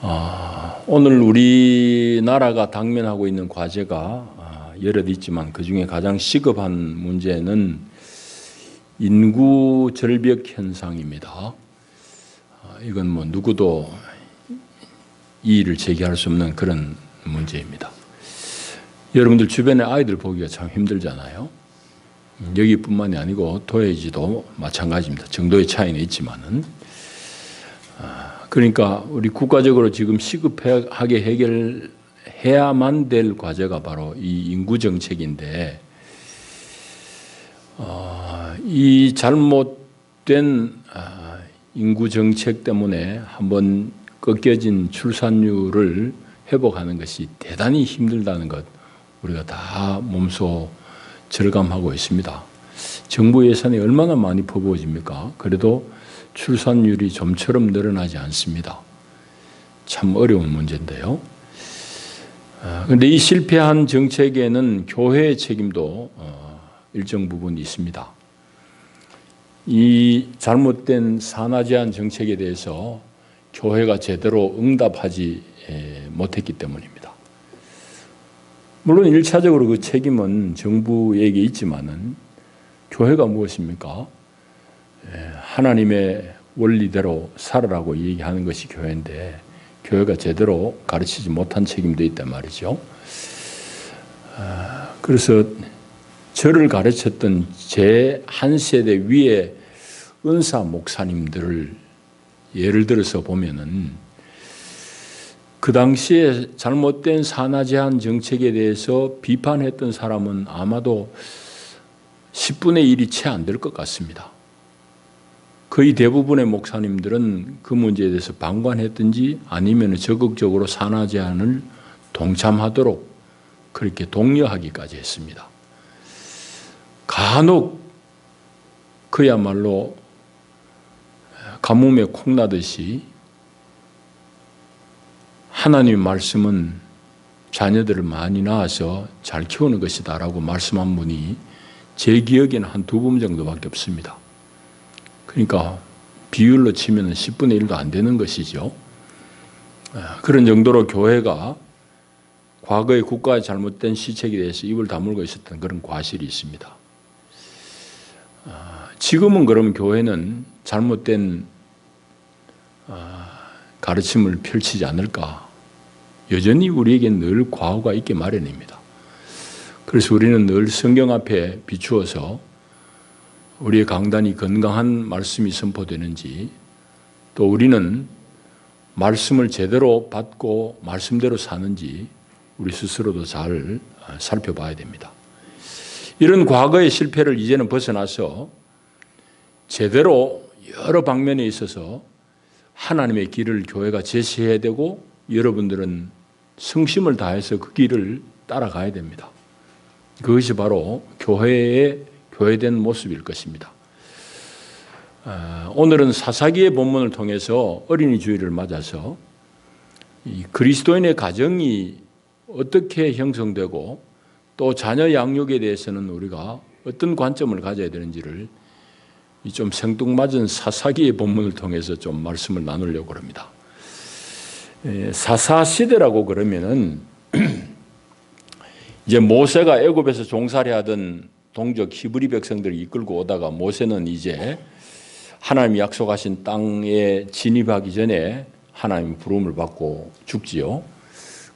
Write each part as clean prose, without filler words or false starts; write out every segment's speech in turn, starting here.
오늘 우리나라가 당면하고 있는 과제가 여럿 있지만 그중에 가장 시급한 문제는 인구 절벽 현상입니다. 이건 뭐 누구도 이의를 제기할 수 없는 그런 문제입니다. 여러분들 주변에 아이들 보기가 참 힘들잖아요. 여기뿐만이 아니고 도해지도 마찬가지입니다. 정도의 차이는 있지만은. 그러니까 우리 국가적으로 지금 시급하게 해결해야만 될 과제가 바로 이 인구 정책인데, 이 잘못된 인구 정책 때문에 한번 꺾여진 출산율을 회복하는 것이 대단히 힘들다는 것 우리가 다 몸소 절감하고 있습니다. 정부 예산이 얼마나 많이 퍼부어집니까? 그래도 출산율이 좀처럼 늘어나지 않습니다. 참 어려운 문제인데요. 그런데 이 실패한 정책에는 교회의 책임도 일정 부분 있습니다. 이 잘못된 산하 제한 정책에 대해서 교회가 제대로 응답하지 못했기 때문입니다. 물론 1차적으로 그 책임은 정부에게 있지만은 교회가 무엇입니까? 하나님의 원리대로 살아라고 얘기하는 것이 교회인데 교회가 제대로 가르치지 못한 책임도 있단 말이죠. 그래서 저를 가르쳤던 제 한 세대 위에 은사 목사님들을 예를 들어서 보면은 그 당시에 잘못된 산하 제한 정책에 대해서 비판했던 사람은 아마도 10분의 1이 채 안 될 것 같습니다. 거의 대부분의 목사님들은 그 문제에 대해서 방관했든지 아니면 적극적으로 산하 제한을 동참하도록 그렇게 독려하기까지 했습니다. 간혹 그야말로 가뭄에 콩나듯이 하나님의 말씀은 자녀들을 많이 낳아서 잘 키우는 것이다 라고 말씀한 분이 제 기억에는 한 2분 정도밖에 없습니다. 그러니까 비율로 치면 10분의 1도 안 되는 것이죠. 그런 정도로 교회가 과거의 국가의 잘못된 시책에 대해서 입을 다물고 있었던 그런 과실이 있습니다. 지금은 그러면 교회는 잘못된 가르침을 펼치지 않을까? 여전히 우리에게 늘 과오가 있게 마련입니다. 그래서 우리는 늘 성경 앞에 비추어서 우리의 강단이 건강한 말씀이 선포되는지, 또 우리는 말씀을 제대로 받고 말씀대로 사는지 우리 스스로도 잘 살펴봐야 됩니다. 이런 과거의 실패를 이제는 벗어나서 제대로 여러 방면에 있어서 하나님의 길을 교회가 제시해야 되고 여러분들은 성심을 다해서 그 길을 따라가야 됩니다. 그것이 바로 교회의 교회된 모습일 것입니다. 오늘은 사사기의 본문을 통해서 어린이 주일을 맞아서 이 그리스도인의 가정이 어떻게 형성되고 또 자녀 양육에 대해서는 우리가 어떤 관점을 가져야 되는지를 좀 생뚱맞은 사사기의 본문을 통해서 좀 말씀을 나누려고 합니다. 사사시대라고 그러면은 이제 모세가 애굽에서 종살이 하던 동족 히브리 백성들을 이끌고 오다가 모세는 이제 하나님이 약속하신 땅에 진입하기 전에 하나님 부름을 받고 죽지요.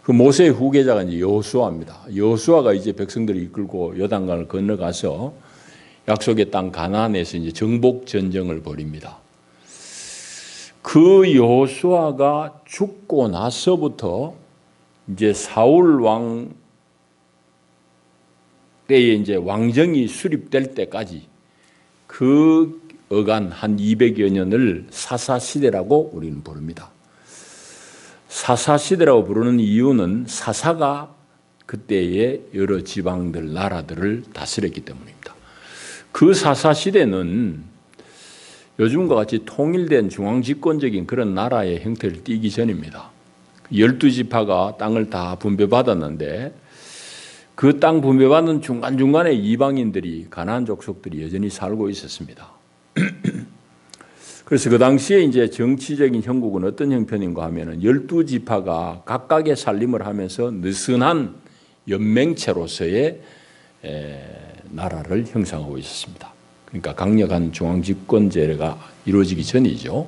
그 모세의 후계자가 이제 여호수아입니다. 여호수아가 이제 백성들을 이끌고 요단강을 건너가서 약속의 땅 가나안에서 이제 정복 전쟁을 벌입니다. 그 여호수아가 죽고 나서부터 이제 사울 왕 때에 이제 왕정이 수립될 때까지 그 어간 한 200여 년을 사사시대라고 우리는 부릅니다. 사사시대라고 부르는 이유는 사사가 그때의 여러 지방들, 나라들을 다스렸기 때문입니다. 그 사사시대는 요즘과 같이 통일된 중앙집권적인 그런 나라의 형태를 띠기 전입니다. 12지파가 땅을 다 분배받았는데 그 땅 분배받은 중간중간에 이방인들이 가나안 족속들이 여전히 살고 있었습니다. 그래서 그 당시에 이제 정치적인 형국은 어떤 형편인가 하면은 12지파가 각각의 살림을 하면서 느슨한 연맹체로서의 나라를 형성하고 있었습니다. 그러니까 강력한 중앙집권제가 이루어지기 전이죠.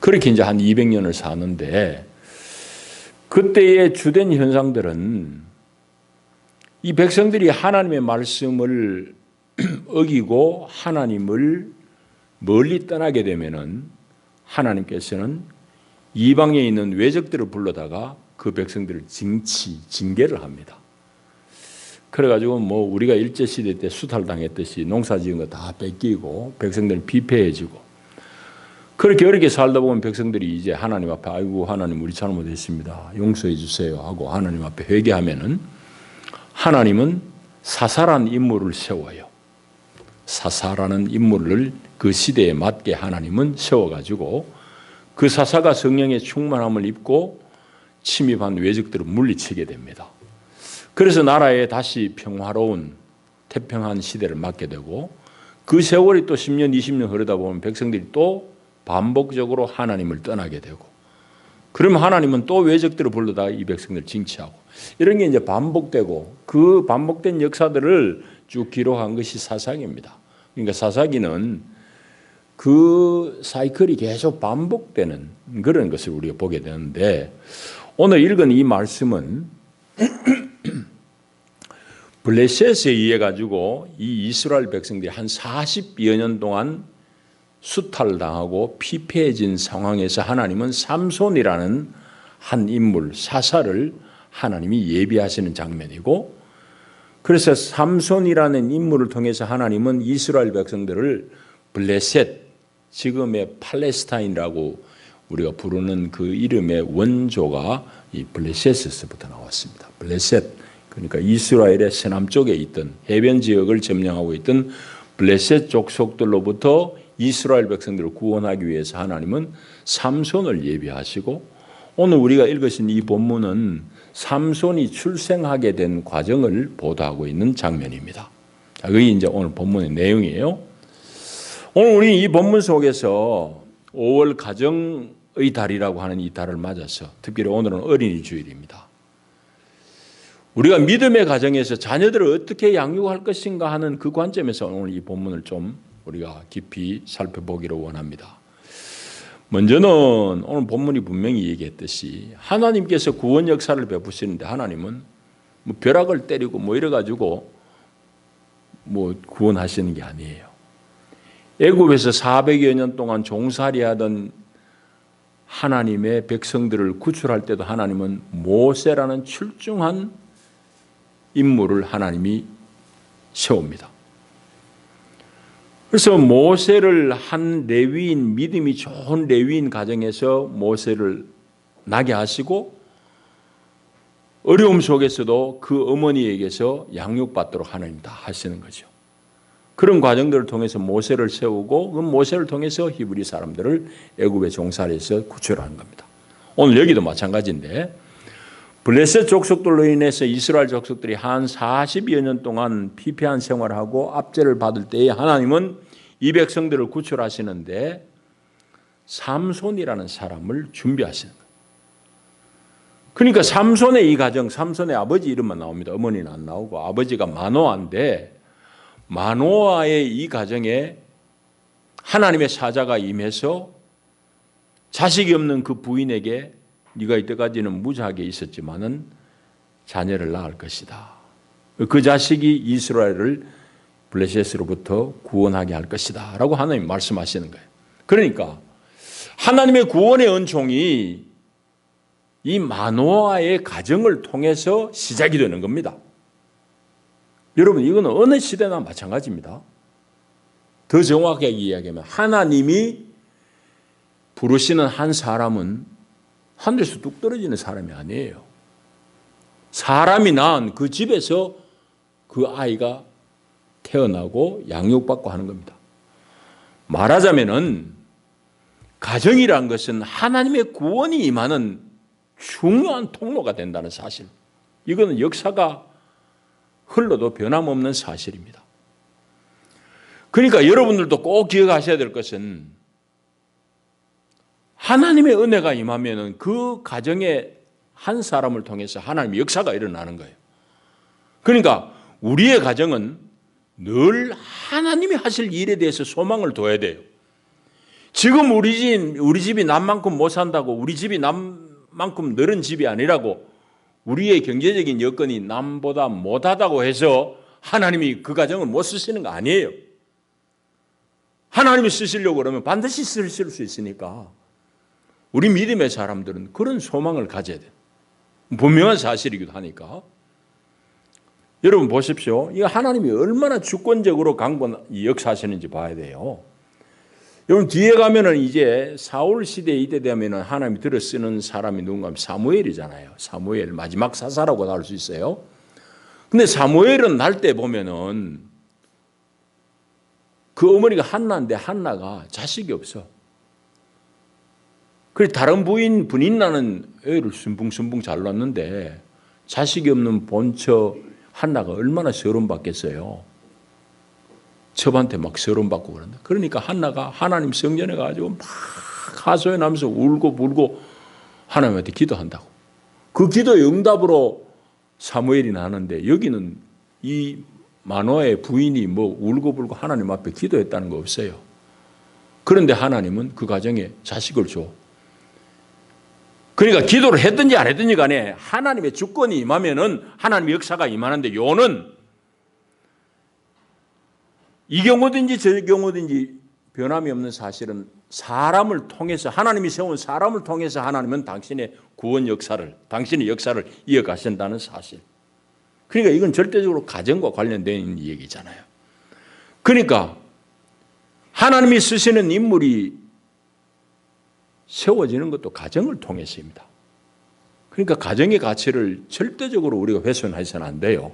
그렇게 이제 한 200년을 사는데 그때의 주된 현상들은 이 백성들이 하나님의 말씀을 어기고 하나님을 멀리 떠나게 되면은 하나님께서는 이방에 있는 외적들을 불러다가 그 백성들을 징계를 합니다. 그래가지고 뭐 우리가 일제시대 때 수탈당했듯이 농사 지은 거 다 뺏기고 백성들은 피폐해지고 그렇게 어렵게 살다 보면 백성들이 이제 하나님 앞에 아이고 하나님 우리 잘못했습니다. 용서해 주세요 하고 하나님 앞에 회개하면은 하나님은 사사라는 인물을 세워요. 사사라는 인물을 그 시대에 맞게 하나님은 세워가지고 그 사사가 성령의 충만함을 입고 침입한 외적들을 물리치게 됩니다. 그래서 나라에 다시 평화로운 태평한 시대를 맞게 되고 그 세월이 또 10년, 20년 흐르다 보면 백성들이 또 반복적으로 하나님을 떠나게 되고 그러면 하나님은 또 외적들을 불러다가 이 백성들을 징치하고 이런 게 이제 반복되고 그 반복된 역사들을 쭉 기록한 것이 사사기입니다. 그러니까 사사기는 그 사이클이 계속 반복되는 그런 것을 우리가 보게 되는데 오늘 읽은 이 말씀은 블레셋에 의해 가지고 이 이스라엘 백성들이 한 40여 년 동안 수탈당하고 피폐해진 상황에서 하나님은 삼손이라는 한 인물 사사를 하나님이 예비하시는 장면이고 그래서 삼손이라는 인물을 통해서 하나님은 이스라엘 백성들을 블레셋 지금의 팔레스타인이라고 우리가 부르는 그 이름의 원조가 이 블레셋에서부터 나왔습니다. 블레셋 그러니까 이스라엘의 서남쪽에 있던 해변 지역을 점령하고 있던 블레셋 족속들로부터 이스라엘 백성들을 구원하기 위해서 하나님은 삼손을 예비하시고 오늘 우리가 읽으신 이 본문은 삼손이 출생하게 된 과정을 보도하고 있는 장면입니다. 그게 이제 오늘 본문의 내용이에요. 오늘 우리 이 본문 속에서 5월 가정의 달이라고 하는 이 달을 맞아서 특별히 오늘은 어린이 주일입니다. 우리가 믿음의 가정에서 자녀들을 어떻게 양육할 것인가 하는 그 관점에서 오늘 이 본문을 좀 우리가 깊이 살펴보기를 원합니다. 먼저는 오늘 본문이 분명히 얘기했듯이 하나님께서 구원 역사를 베푸시는데 하나님은 뭐 벼락을 때리고 뭐 이래가지고 뭐 구원하시는 게 아니에요. 애굽에서 400여 년 동안 종살이하던 하나님의 백성들을 구출할 때도 하나님은 모세라는 출중한 인물을 하나님이 세웁니다. 그래서 모세를 한 레위인, 믿음이 좋은 레위인 가정에서 모세를 나게 하시고 어려움 속에서도 그 어머니에게서 양육받도록 하나님 다 하시는 거죠. 그런 과정들을 통해서 모세를 세우고 그 모세를 통해서 히브리 사람들을 애굽의 종살이에서 구출하는 겁니다. 오늘 여기도 마찬가지인데 블레셋 족속들로 인해서 이스라엘 족속들이 한 40여 년 동안 피폐한 생활을 하고 압제를 받을 때에 하나님은 이 백성들을 구출하시는데 삼손이라는 사람을 준비하시는 거예요. 그러니까 삼손의 이 가정, 삼손의 아버지 이름만 나옵니다. 어머니는 안 나오고 아버지가 마노아인데 마노아의 이 가정에 하나님의 사자가 임해서 자식이 없는 그 부인에게 네가 이때까지는 무지하게 있었지만은 자녀를 낳을 것이다. 그 자식이 이스라엘을 블레셋으로부터 구원하게 할 것이다 라고 하나님 말씀하시는 거예요. 그러니까 하나님의 구원의 은총이 이 마노아의 가정을 통해서 시작이 되는 겁니다. 여러분 이거는 어느 시대나 마찬가지입니다. 더 정확하게 이야기하면 하나님이 부르시는 한 사람은 하늘에서 뚝 떨어지는 사람이 아니에요. 사람이 낳은 그 집에서 그 아이가 태어나고 양육받고 하는 겁니다. 말하자면은 가정이란 것은 하나님의 구원이 임하는 중요한 통로가 된다는 사실. 이거는 역사가 흘러도 변함없는 사실입니다. 그러니까 여러분들도 꼭 기억하셔야 될 것은 하나님의 은혜가 임하면은 그 가정에 한 사람을 통해서 하나님의 역사가 일어나는 거예요. 그러니까 우리의 가정은 늘 하나님이 하실 일에 대해서 소망을 둬야 돼요. 지금 우리 집이 남만큼 못 산다고, 우리 집이 남만큼 늘은 집이 아니라고, 우리의 경제적인 여건이 남보다 못하다고 해서 하나님이 그 가정을 못 쓰시는 거 아니에요. 하나님이 쓰시려고 그러면 반드시 쓰실 수 있으니까 우리 믿음의 사람들은 그런 소망을 가져야 돼요. 분명한 사실이기도 하니까. 여러분 보십시오. 이 하나님이 얼마나 주권적으로 역사하시는지 봐야 돼요. 여러분 뒤에 가면은 이제 사울 시대 이때 되면은 하나님이 들어 쓰는 사람이 누군가 하면 사무엘이잖아요. 사무엘 마지막 사사라고 할 수 있어요. 근데 사무엘은 날 때 보면은 그 어머니가 한나인데 한나가 자식이 없어. 그래서 다른 분인 나는 애를 순붕순붕 잘 낳았는데 자식이 없는 본처 한나가 얼마나 서름받겠어요. 첩한테 막 서름받고 그런다. 그러니까 한나가 하나님 성전에 가지고 막 하소연하면서 울고 불고 하나님한테 기도한다고. 그 기도의 응답으로 사무엘이 나는데 여기는 이 마노아의 부인이 뭐 울고 불고 하나님 앞에 기도했다는 거 없어요. 그런데 하나님은 그 가정에 자식을 줘. 그러니까 기도를 했든지 안 했든지 간에 하나님의 주권이 임하면은 하나님의 역사가 임하는데 요는 이 경우든지 저 경우든지 변함이 없는 사실은 사람을 통해서 하나님이 세운 사람을 통해서 하나님은 당신의 구원 역사를 당신의 역사를 이어가신다는 사실. 그러니까 이건 절대적으로 가정과 관련된 얘기잖아요. 그러니까 하나님이 쓰시는 인물이 세워지는 것도 가정을 통해서입니다. 그러니까 가정의 가치를 절대적으로 우리가 훼손해서는 안 돼요.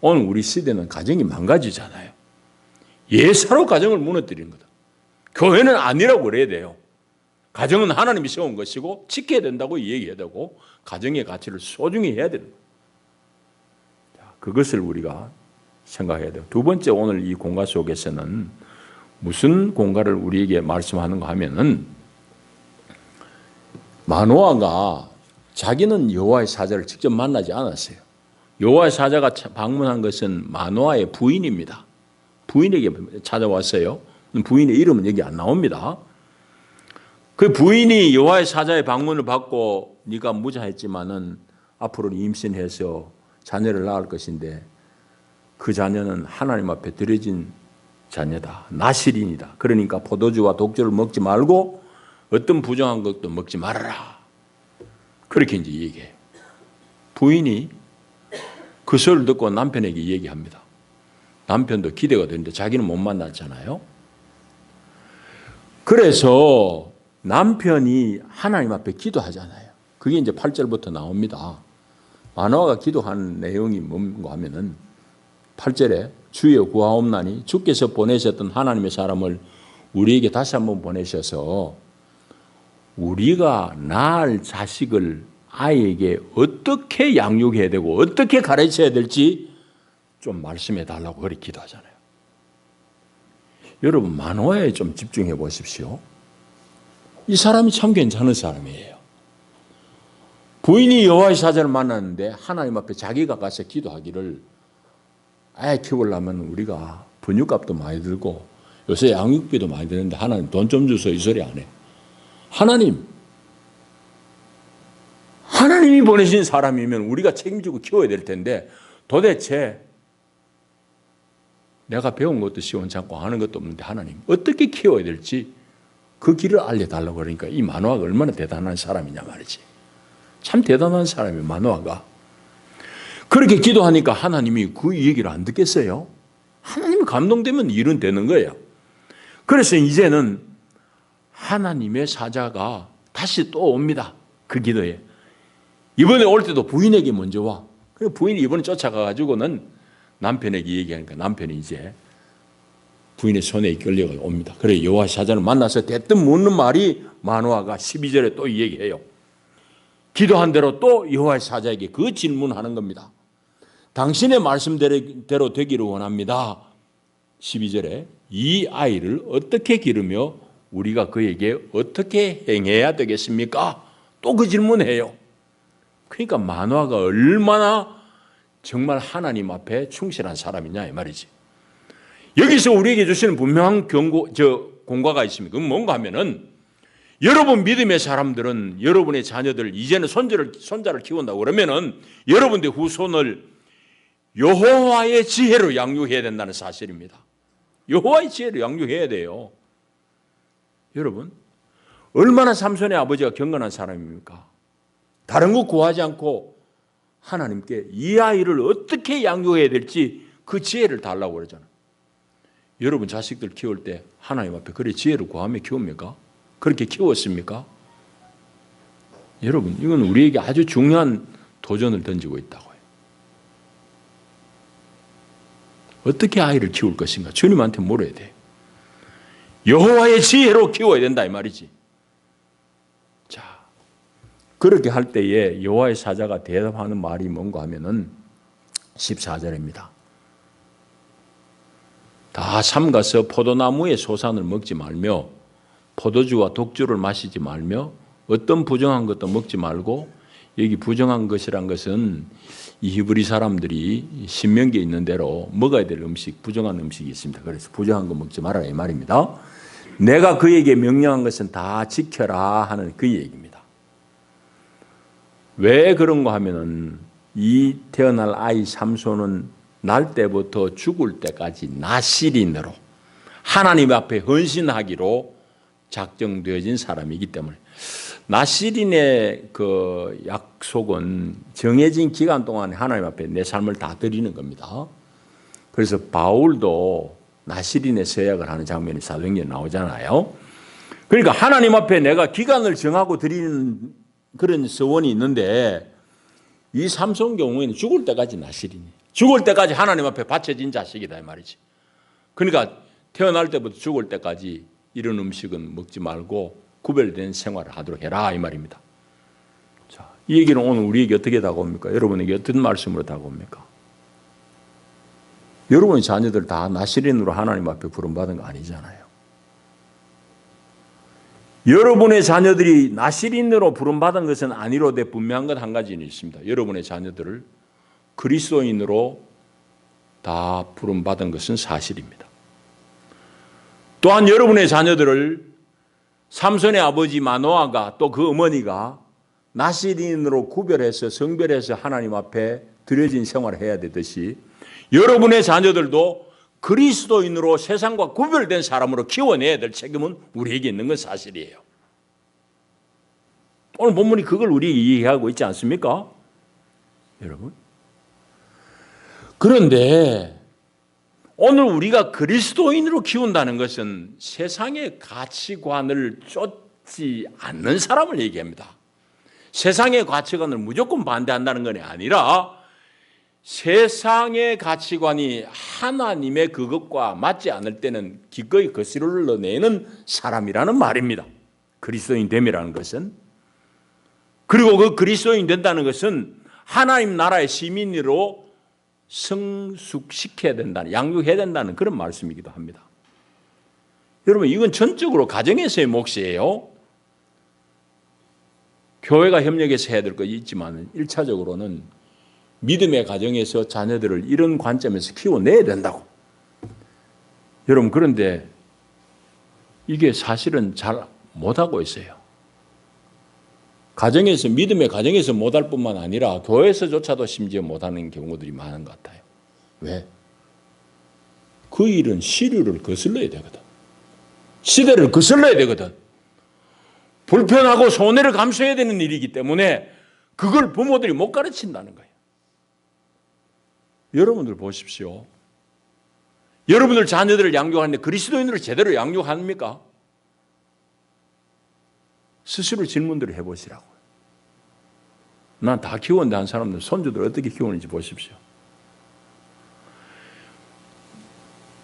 오늘 우리 시대는 가정이 망가지잖아요. 예사로 가정을 무너뜨리는 거다. 교회는 아니라고 그래야 돼요. 가정은 하나님이 세운 것이고 지켜야 된다고 얘기해야 되고 가정의 가치를 소중히 해야 되는 거예요. 그것을 우리가 생각해야 돼요. 두 번째, 오늘 이 공과 속에서는 무슨 공과를 우리에게 말씀하는가 하면은 마노아가 자기는 여호와의 사자를 직접 만나지 않았어요. 여호와의 사자가 방문한 것은 마노아의 부인입니다. 부인에게 찾아왔어요. 부인의 이름은 여기 안 나옵니다. 그 부인이 여호와의 사자의 방문을 받고 네가 무자했지만은 앞으로 임신해서 자녀를 낳을 것인데 그 자녀는 하나님 앞에 드려진 자녀다. 나실인이다. 그러니까 포도주와 독주를 먹지 말고 어떤 부정한 것도 먹지 말아라. 그렇게 이제 얘기해요. 부인이 그 소리를 듣고 남편에게 얘기합니다. 남편도 기대가 되는데 자기는 못 만났잖아요. 그래서 남편이 하나님 앞에 기도하잖아요. 그게 이제 8절부터 나옵니다. 마노아가 기도한 내용이 뭔가 하면은 8절에 주여 구하옵나니 주께서 보내셨던 하나님의 사람을 우리에게 다시 한번 보내셔서 우리가 낳을 자식을 아이에게 어떻게 양육해야 되고 어떻게 가르쳐야 될지 좀 말씀해 달라고 그렇게 기도하잖아요. 여러분 마노아에 좀 집중해 보십시오. 이 사람이 참 괜찮은 사람이에요. 부인이 여호와의 사자를 만났는데 하나님 앞에 자기가 가서 기도하기를 애 키우려면 우리가 분유값도 많이 들고 요새 양육비도 많이 드는데 하나님 돈 좀 주소 이 소리 안 해. 하나님이 보내신 사람이면 우리가 책임지고 키워야 될 텐데 도대체 내가 배운 것도 시원찮고 하는 것도 없는데 하나님 어떻게 키워야 될지 그 길을 알려달라고 그러니까 이 마노아가 얼마나 대단한 사람이냐 말이지. 참 대단한 사람이에요. 마노아가. 그렇게 기도하니까 하나님이 그 얘기를 안 듣겠어요? 하나님이 감동되면 일은 되는 거예요. 그래서 이제는 하나님의 사자가 다시 또 옵니다. 그 기도에. 이번에 올 때도 부인에게 먼저 와. 그래서 부인이 이번에 쫓아가가지고는 남편에게 얘기하니까 남편이 이제 부인의 손에 끌려가 옵니다. 그래 여호와 사자를 만나서 대뜸 묻는 말이 마노아가 12절에 또 얘기해요. 기도한 대로 또 여호와의 사자에게 그 질문하는 겁니다. 당신의 말씀대로 되기를 원합니다. 12절에 이 아이를 어떻게 기르며 우리가 그에게 어떻게 행해야 되겠습니까? 또 그 질문해요. 그러니까 마노아가 얼마나 정말 하나님 앞에 충실한 사람이냐 이 말이지. 여기서 우리에게 주시는 분명한 공과가 있습니다. 그건 뭔가 하면은 여러분 믿음의 사람들은 여러분의 자녀들 이제는 손자를 키운다고 그러면은 여러분들의 후손을 여호와의 지혜로 양육해야 된다는 사실입니다. 여호와의 지혜로 양육해야 돼요. 여러분 얼마나 삼손의 아버지가 경건한 사람입니까? 다른 거 구하지 않고 하나님께 이 아이를 어떻게 양육해야 될지 그 지혜를 달라고 그러잖아요. 여러분 자식들 키울 때 하나님 앞에 그래 지혜를 구하며 키웁니까? 그렇게 키웠습니까? 여러분 이건 우리에게 아주 중요한 도전을 던지고 있다고요. 어떻게 아이를 키울 것인가? 주님한테 물어야 돼요. 여호와의 지혜로 키워야 된다 이 말이지. 자, 그렇게 할 때에 여호와의 사자가 대답하는 말이 뭔가 하면은 14절입니다. 다 삼가서 포도나무의 소산을 먹지 말며 포도주와 독주를 마시지 말며 어떤 부정한 것도 먹지 말고, 여기 부정한 것이란 것은 이 히브리 사람들이 신명기에 있는 대로 먹어야 될 음식, 부정한 음식이 있습니다. 그래서 부정한 거 먹지 말아라 이 말입니다. 내가 그에게 명령한 것은 다 지켜라 하는 그 얘기입니다. 왜 그런가 하면은 이 태어날 아이 삼손은 날 때부터 죽을 때까지 나실인으로 하나님 앞에 헌신하기로 작정되어진 사람이기 때문에, 나실인의 그 약속은 정해진 기간 동안 하나님 앞에 내 삶을 다 드리는 겁니다. 그래서 바울도 나실인의 서약을 하는 장면이 사도행전에 나오잖아요. 그러니까 하나님 앞에 내가 기간을 정하고 드리는 그런 서원이 있는데, 이 삼손 경우에는 죽을 때까지 나실인이, 죽을 때까지 하나님 앞에 바쳐진 자식이다 이 말이지. 그러니까 태어날 때부터 죽을 때까지 이런 음식은 먹지 말고 구별된 생활을 하도록 해라 이 말입니다. 자, 이 얘기는 오늘 우리에게 어떻게 다가옵니까? 여러분에게 어떤 말씀으로 다가옵니까? 여러분의 자녀들 다 나실인으로 하나님 앞에 부름받은 거 아니잖아요. 여러분의 자녀들이 나실인으로 부름받은 것은 아니로되 분명한 것 한 가지는 있습니다. 여러분의 자녀들을 그리스도인으로 다 부름받은 것은 사실입니다. 또한 여러분의 자녀들을 삼손의 아버지 마노아가 또 그 어머니가 나실인으로 구별해서 성별해서 하나님 앞에 드려진 생활을 해야 되듯이, 여러분의 자녀들도 그리스도인으로 세상과 구별된 사람으로 키워내야 될 책임은 우리에게 있는 건 사실이에요. 오늘 본문이 그걸 우리에게 이해하고 있지 않습니까? 여러분. 그런데 오늘 우리가 그리스도인으로 키운다는 것은 세상의 가치관을 쫓지 않는 사람을 얘기합니다. 세상의 가치관을 무조건 반대한다는 건 아니라 세상의 가치관이 하나님의 그것과 맞지 않을 때는 기꺼이 거스를러내는 사람이라는 말입니다. 그리스도인 됨이라는 것은. 그리고 그 그리스도인 된다는 것은 하나님 나라의 시민으로 성숙시켜야 된다는, 양육해야 된다는 그런 말씀이기도 합니다. 여러분 이건 전적으로 가정에서의 몫이에요. 교회가 협력해서 해야 될 것이 있지만 1차적으로는 믿음의 가정에서 자녀들을 이런 관점에서 키워내야 된다고. 여러분 그런데 이게 사실은 잘 못하고 있어요. 가정에서, 믿음의 가정에서 못할 뿐만 아니라 교회에서조차도 심지어 못하는 경우들이 많은 것 같아요. 왜? 그 일은 시류를 거슬러야 되거든. 시대를 거슬러야 되거든. 불편하고 손해를 감수해야 되는 일이기 때문에 그걸 부모들이 못 가르친다는 거예요. 여러분들 보십시오. 여러분들 자녀들을 양육하는데 그리스도인으로 제대로 양육합니까? 스스로 질문들을 해보시라고요. 난 다 키웠는데 한 사람들 손주들 어떻게 키우는지 보십시오.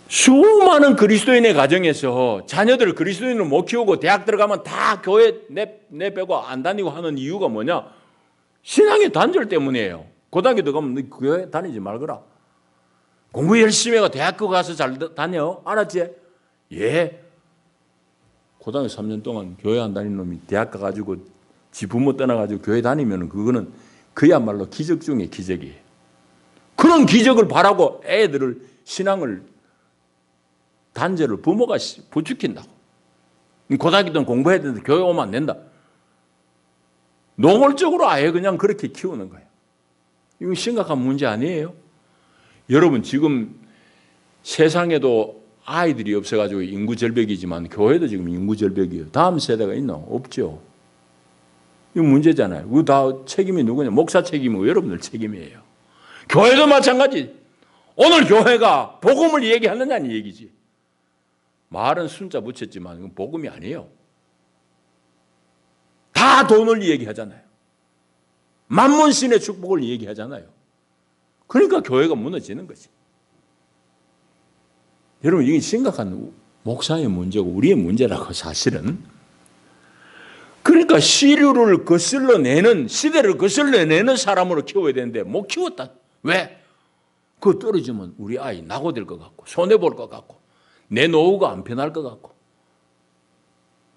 수많은 그리스도인의 가정에서 자녀들을 그리스도인으로 못 키우고 대학 들어가면 다 교회 내빼고 안 다니고 하는 이유가 뭐냐? 신앙의 단절 때문이에요. 고등학교 들어가면 너 교회 다니지 말거라. 공부 열심히 해가 대학교 가서 잘 다녀. 알았지? 예. 고등학교 3년 동안 교회 안 다니는 놈이 대학 가가지고 지 부모 떠나가지고 교회 다니면 그거는 그야말로 기적 중에 기적이에요. 그런 기적을 바라고 애들을 신앙을 단절을 부모가 부추긴다고. 고등학교 때는 공부해야 되는데 교회 오면 안 된다. 노골적으로 아예 그냥 그렇게 키우는 거예요. 이건 심각한 문제 아니에요? 여러분 지금 세상에도 아이들이 없어가지고 인구 절벽이지만 교회도 지금 인구 절벽이에요. 다음 세대가 있나? 없죠. 이거 문제잖아요. 이거 다 책임이 누구냐? 목사 책임이고 여러분들 책임이에요. 교회도 마찬가지. 오늘 교회가 복음을 얘기하느냐는 얘기지. 말은 순자 붙였지만 이건 복음이 아니에요. 다 돈을 얘기하잖아요. 만문신의 축복을 얘기하잖아요. 그러니까 교회가 무너지는 거지. 여러분 이게 심각한 목사의 문제고 우리의 문제라고 사실은. 그러니까 시류를 거슬러내는 시대를 거슬러내는 사람으로 키워야 되는데 못 키웠다. 왜? 그거 떨어지면 우리 아이 낙오될 것 같고 손해볼 것 같고 내 노후가 안 편할 것 같고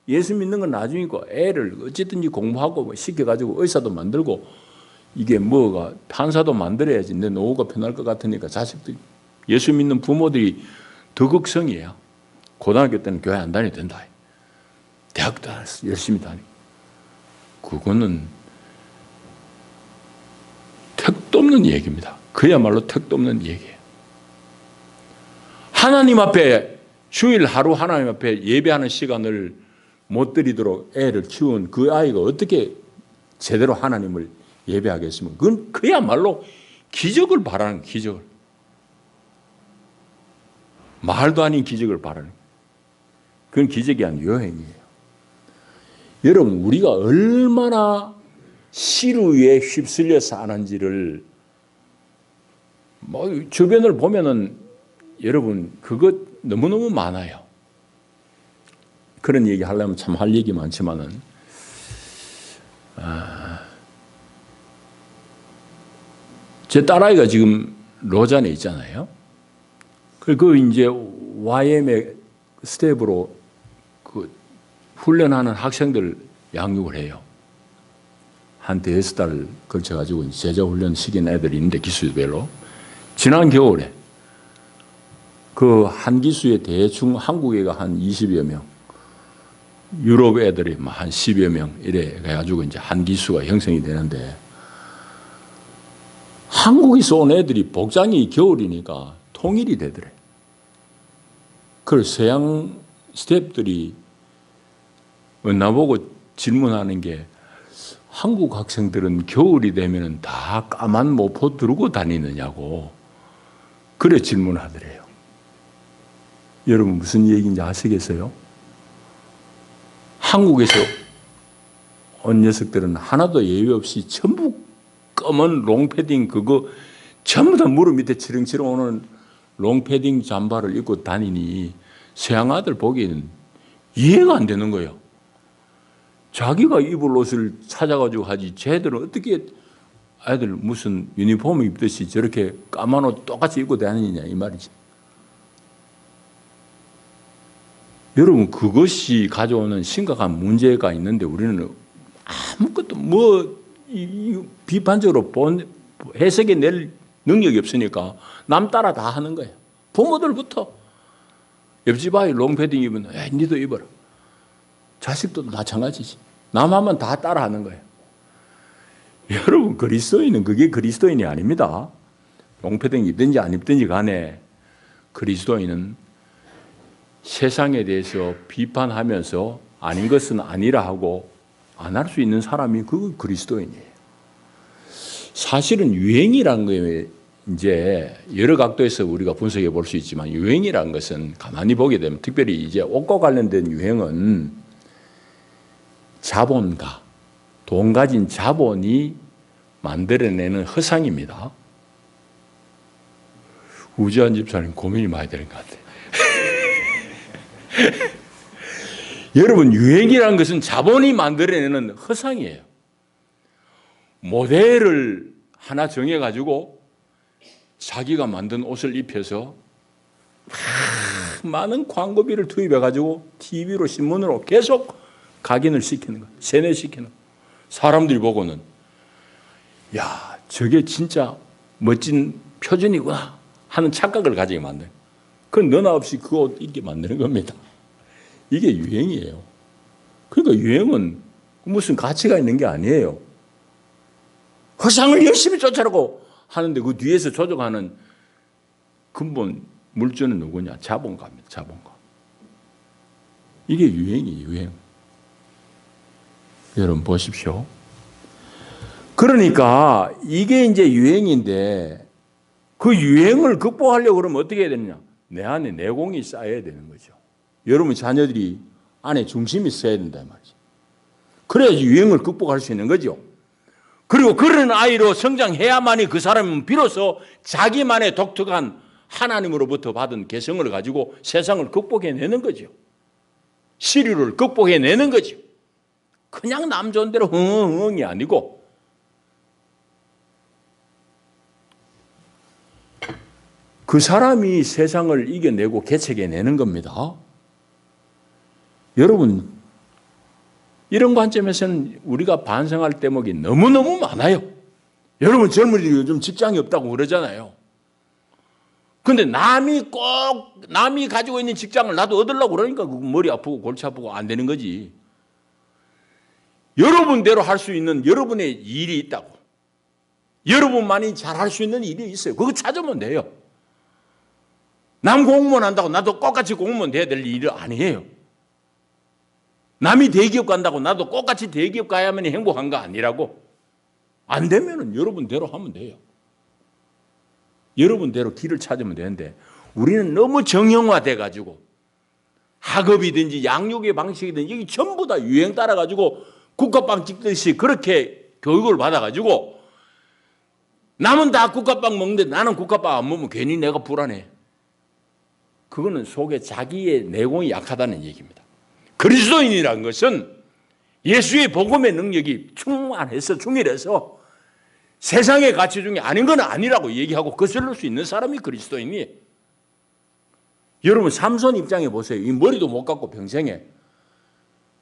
예수 믿는 건 나중이고 애를 어쨌든지 공부하고 뭐 시켜가지고 의사도 만들고 이게 뭐가 판사도 만들어야지 내 노후가 편할 것 같으니까 자식들이 예수 믿는 부모들이 더 극성이에요. 고등학교 때는 교회 안 다녀도 된다. 대학도 열심히 다니고 그거는 택도 없는 얘기입니다. 그야말로 택도 없는 얘기예요. 하나님 앞에 주일 하루 하나님 앞에 예배하는 시간을 못 드리도록 애를 키운 그 아이가 어떻게 제대로 하나님을 예배하겠습니까? 그건 그야말로 기적을 바라는 기적을. 말도 아닌 기적을 바라는 그건 기적이 아니라 여행이에요. 여러분 우리가 얼마나 시루에 휩쓸려 사는지를 뭐 주변을 보면은 여러분 그것 너무너무 많아요. 그런 얘기 하려면 참 할 얘기 많지만은 제 딸아이가 지금 로잔에 있잖아요. 그 이제 YM의 스텝으로 그 훈련하는 학생들 양육을 해요. 한 대여섯 달 걸쳐가지고 제자 훈련 시킨 애들이 있는데 기수별로 지난 겨울에 그 한 기수에 대충 한국 애가 한 20여 명, 유럽 애들이 한 10여 명 이래 가지고 이제 한 기수가 형성이 되는데 한국에서 온 애들이 복장이 겨울이니까 통일이 되더래. 그래서 서양 스태프들이 나보고 질문하는 게 한국 학생들은 겨울이 되면 다 까만 모포 들고 다니느냐고 그래 질문하더래요. 여러분 무슨 얘기인지 아시겠어요? 한국에서 온 녀석들은 하나도 예외 없이 전부 검은 롱패딩 그거 전부 다 무릎 밑에 치렁치렁 오는 롱패딩 잠바를 입고 다니니 서양 아들 보기에는 이해가 안 되는 거예요. 자기가 입을 옷을 찾아가지고 하지 쟤들은 어떻게 아이들 무슨 유니폼 입듯이 저렇게 까만 옷 똑같이 입고 다니느냐 이 말이지. 여러분 그것이 가져오는 심각한 문제가 있는데 우리는 아무것도 비판적으로 해석해 낼 능력이 없으니까 남 따라 다 하는 거예요. 부모들부터 옆집 아이 롱패딩 입으면 야 니도 입어라. 자식도 마찬가지지. 남하면 다 따라 하는 거예요. 여러분 그리스도인은 그게 그리스도인이 아닙니다. 롱패딩 입든지 안 입든지 간에 그리스도인은 세상에 대해서 비판하면서 아닌 것은 아니라 하고 안 할 수 있는 사람이 그 그리스도인이에요. 사실은 유행이라는 거에 이제 여러 각도에서 우리가 분석해 볼 수 있지만 유행이라는 것은 가만히 보게 되면 특별히 이제 옷과 관련된 유행은 자본가, 돈 가진 자본이 만들어내는 허상입니다. 우지한 집사님 고민이 많이 되는 것 같아요. 여러분 유행이라는 것은 자본이 만들어내는 허상이에요. 모델을 하나 정해가지고 자기가 만든 옷을 입혀서 많은 광고비를 투입해가지고 TV로 신문으로 계속 각인을 시키는 거예요. 세뇌시키는 거예요. 사람들이 보고는 야, 저게 진짜 멋진 표준이구나 하는 착각을 가지게 만드는 거예요. 그건 너나 없이 그 옷 입게 만드는 겁니다. 이게 유행이에요. 그러니까 유행은 무슨 가치가 있는 게 아니에요. 허상을 열심히 쫓아라고 하는데 그 뒤에서 조종하는 근본 물주는 누구냐? 자본가입니다. 자본가. 이게 유행이에요. 유행. 여러분 보십시오. 그러니까 이게 이제 유행인데 그 유행을 극복하려고 그러면 어떻게 해야 되느냐? 내 안에 내공이 쌓여야 되는 거죠. 여러분 자녀들이 안에 중심이 있어야 된다 말이죠. 그래야지 유행을 극복할 수 있는 거죠. 그리고 그런 아이로 성장해야만이 그 사람은 비로소 자기만의 독특한 하나님으로부터 받은 개성을 가지고 세상을 극복해내는 거죠. 시류를 극복해내는 거죠. 그냥 남 좋은 대로 흥흥흥이 아니고 그 사람이 세상을 이겨내고 개척해내는 겁니다. 여러분 이런 관점에서는 우리가 반성할 대목이 너무너무 많아요. 여러분 젊은이들이 요즘 직장이 없다고 그러잖아요. 근데 남이 가지고 있는 직장을 나도 얻으려고 그러니까 머리 아프고 골치 아프고 안 되는 거지. 여러분대로 할 수 있는 여러분의 일이 있다고. 여러분만이 잘할 수 있는 일이 있어요. 그거 찾으면 돼요. 남 공무원 한다고 나도 똑같이 공무원 돼야 될 일이 아니에요. 남이 대기업 간다고 나도 똑같이 대기업 가야만 행복한 거 아니라고. 안 되면은 여러분대로 하면 돼요. 여러분대로 길을 찾으면 되는데 우리는 너무 정형화돼 가지고 학업이든지 양육의 방식이든지 이게 전부 다 유행 따라 가지고 국화빵 찍듯이 그렇게 교육을 받아 가지고 남은 다 국화빵 먹는데 나는 국화빵 안 먹으면 괜히 내가 불안해. 그거는 속에 자기의 내공이 약하다는 얘기입니다. 그리스도인이라는 것은 예수의 복음의 능력이 충만해서 충일해서 세상의 가치 중에 아닌 건 아니라고 얘기하고 거슬릴 수 있는 사람이 그리스도인이에요. 여러분 삼손 입장에 보세요. 이 머리도 못 깎고 평생에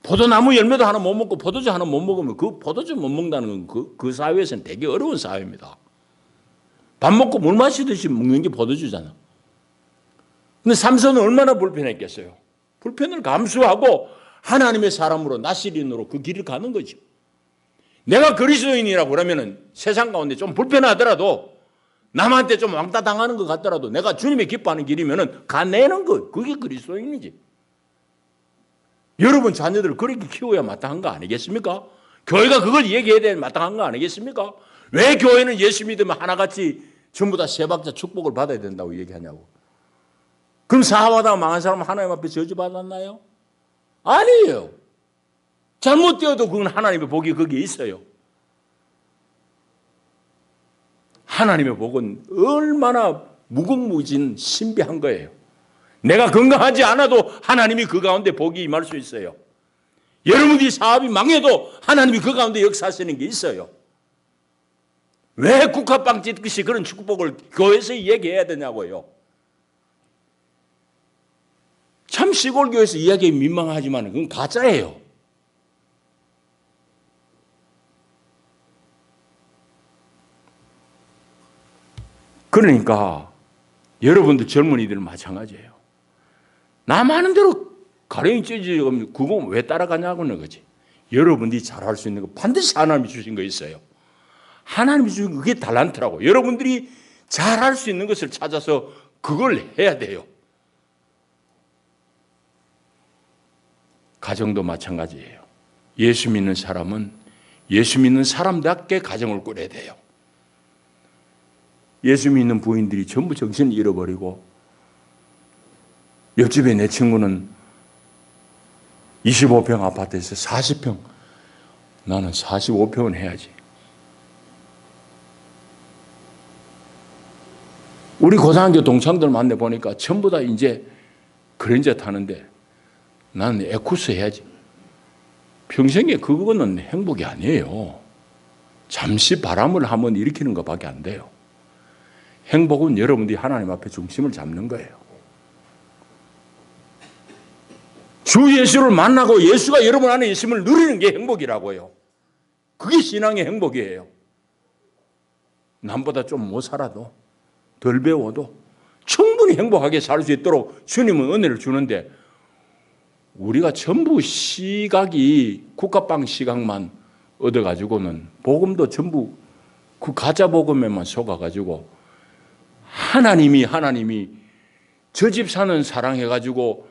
포도나무 열매도 하나 못 먹고 포도주 하나 못 먹으면 그 포도주 못 먹는다는 건 그 사회에서는 되게 어려운 사회입니다. 밥 먹고 물 마시듯이 먹는 게 포도주잖아. 근데 삼손은 얼마나 불편했겠어요. 불편을 감수하고 하나님의 사람으로 나시린으로 그 길을 가는 거죠. 내가 그리스도인이라고 그러면은 세상 가운데 좀 불편하더라도 남한테 좀 왕따 당하는 것 같더라도 내가 주님의 기뻐하는 길이면은 가내는 거. 그게 그리스도인이지. 여러분 자녀들을 그렇게 키워야 마땅한 거 아니겠습니까? 교회가 그걸 얘기해야 될 마땅한 거 아니겠습니까? 왜 교회는 예수 믿으면 하나같이 전부 다 세 박자 축복을 받아야 된다고 얘기하냐고. 그럼 사업하다가 망한 사람은 하나님 앞에 저주받았나요? 아니에요. 잘못되어도 그건 하나님의 복이 거기에 있어요. 하나님의 복은 얼마나 무궁무진 신비한 거예요. 내가 건강하지 않아도 하나님이 그 가운데 복이 임할 수 있어요. 여러분들이 사업이 망해도 하나님이 그 가운데 역사하시는 게 있어요. 왜 국화빵 찢듯이 그런 축복을 교회에서 얘기해야 되냐고요. 참 시골교회에서 이야기에 민망하지만 그건 가짜예요. 그러니까 여러분들 젊은이들은 마찬가지예요. 남 하는 대로 가랭이 찢어지면 그건 왜 따라가냐고는 거지. 여러분들이 잘할 수 있는 거 반드시 하나님이 주신 거 있어요. 하나님이 주신 그게 달란트라고. 여러분들이 잘할 수 있는 것을 찾아서 그걸 해야 돼요. 가정도 마찬가지예요. 예수 믿는 사람은 예수 믿는 사람답게 가정을 꾸려야 돼요. 예수 믿는 부인들이 전부 정신을 잃어버리고 옆집에 내 친구는 25평 아파트에서 40평, 나는 45평은 해야지. 우리 고등학교 동창들 만나보니까 전부 다 이제 그랜저 타는데 나는 에쿠스 해야지. 평생에 그거는 행복이 아니에요. 잠시 바람을 한번 일으키는 것밖에 안 돼요. 행복은 여러분들이 하나님 앞에 중심을 잡는 거예요. 주 예수를 만나고 예수가 여러분 안에 있음을 누리는 게 행복이라고요. 그게 신앙의 행복이에요. 남보다 좀 못 살아도, 덜 배워도 충분히 행복하게 살 수 있도록 주님은 은혜를 주는데, 우리가 전부 시각이 국가빵 시각만 얻어가지고는 복음도 전부 그 가짜 복음에만 속아가지고 하나님이 저 집 사는 사랑해가지고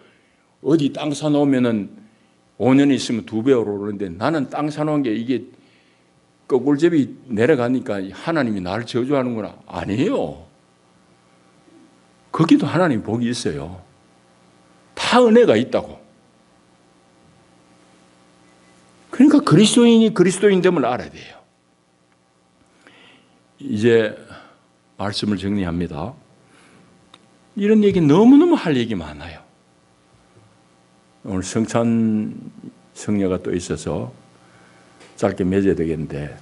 어디 땅 사놓으면은 5년 있으면 2배로 오르는데, 나는 땅 사놓은 게 이게 거꿀제비 내려가니까 하나님이 나를 저주하는구나. 아니에요. 거기도 하나님 복이 있어요. 다 은혜가 있다고. 그러니까 그리스도인이 그리스도인됨을 알아야 돼요. 이제 말씀을 정리합니다. 이런 얘기 너무너무 할 얘기 많아요. 오늘 성찬 성녀가 또 있어서 짧게 맺어야 되겠는데,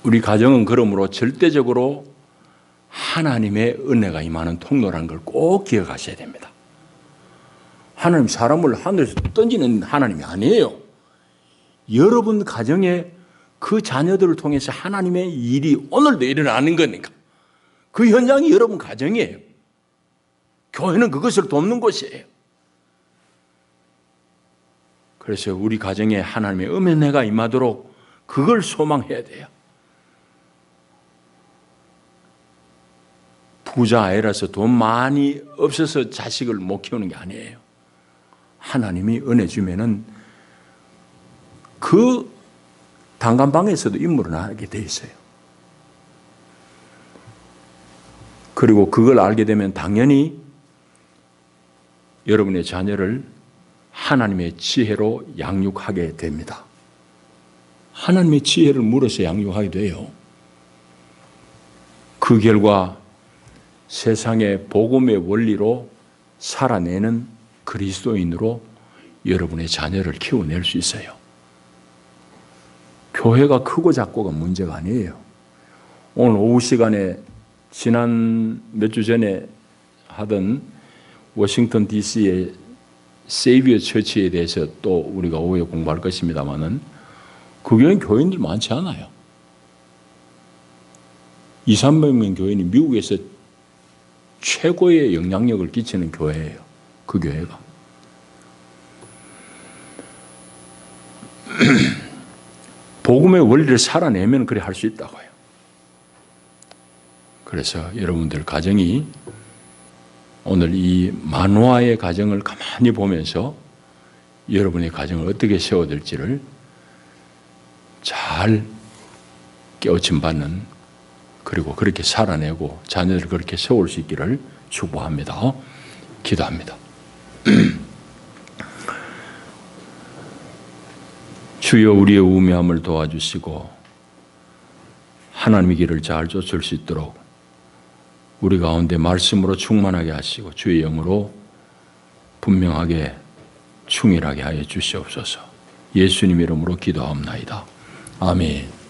우리 가정은 그러므로 절대적으로 하나님의 은혜가 임하는 통로라는 걸 꼭 기억하셔야 됩니다. 하나님 사람을 하늘에서 던지는 하나님이 아니에요. 여러분 가정에 그 자녀들을 통해서 하나님의 일이 오늘도 일어나는 거니까 그 현장이 여러분 가정이에요. 교회는 그것을 돕는 곳이에요. 그래서 우리 가정에 하나님의 은혜가 임하도록 그걸 소망해야 돼요. 부자 아이라서 돈 많이 없어서 자식을 못 키우는 게 아니에요. 하나님이 은혜 주면은 그 단간방에서도 인물을 하게 돼 있어요. 그리고 그걸 알게 되면 당연히 여러분의 자녀를 하나님의 지혜로 양육하게 됩니다. 하나님의 지혜를 물어서 양육하게 돼요. 그 결과 세상의 복음의 원리로 살아내는 그리스도인으로 여러분의 자녀를 키워낼 수 있어요. 교회가 크고 작고가 문제가 아니에요. 오늘 오후 시간에 지난 몇 주 전에 하던 워싱턴 DC의 세이비어 처치에 대해서 또 우리가 오후에 공부할 것입니다만은 그 교회는 교인들 많지 않아요. 200~300명 교인이 미국에서 최고의 영향력을 끼치는 교회예요. 그 교회가. 복음의 원리를 살아내면 그래 할 수 있다고요. 그래서 여러분들 가정이 오늘 이 만화의 가정을 가만히 보면서 여러분의 가정을 어떻게 세워될지를 잘 깨우침 받는, 그리고 그렇게 살아내고 자녀들을 그렇게 세울 수 있기를 축복합니다. 기도합니다. 주여, 우리의 우매함을 도와주시고 하나님의 길을 잘 쫓을 수 있도록 우리 가운데 말씀으로 충만하게 하시고 주의 영으로 분명하게 충실하게 하여 주시옵소서. 예수님 이름으로 기도하옵나이다. 아멘.